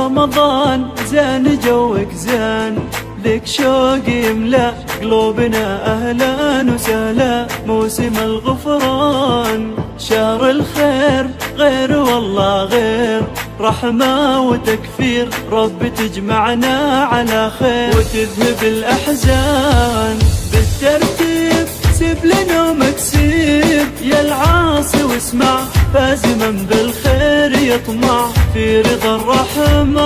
رمضان زين جوك زين، لك شوق يملأ قلوبنا أهلا وسهلا. موسم الغفران شهر الخير، غير والله غير، رحمة وتكفير، رب تجمعنا على خير وتذهب الأحزان. بالترتيب سيب لنومك سيب يا العاصي واسمع، فاز من بالخير يطمع في رضا الرحمن.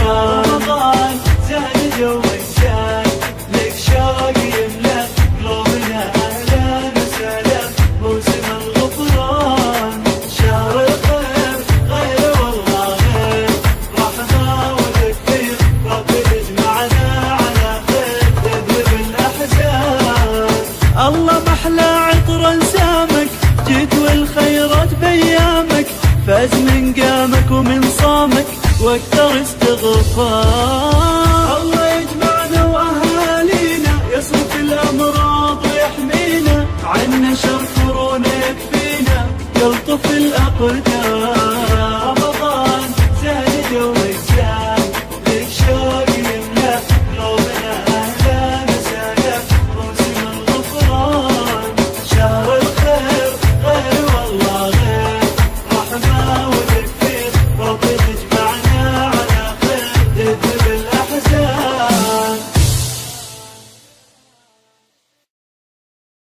يا رمضان زين جوك زين، لك شوق يملأ قلوبنا أهلا وسهلا. موسم الغفران شهر الخير، غير والله غير، رحمة وتكفير، رب يجمعنا على خير تذهب الأحزان. الله محلى عطر انسامك، جيت والخيرات بيامك، فاز من قامك ومن صامك واكثر استغفار. الله يجمعنا واهالينا، يصرف الامراض ويحمينا، عنا شر كورونا يكفينا، يلطف الاقدار.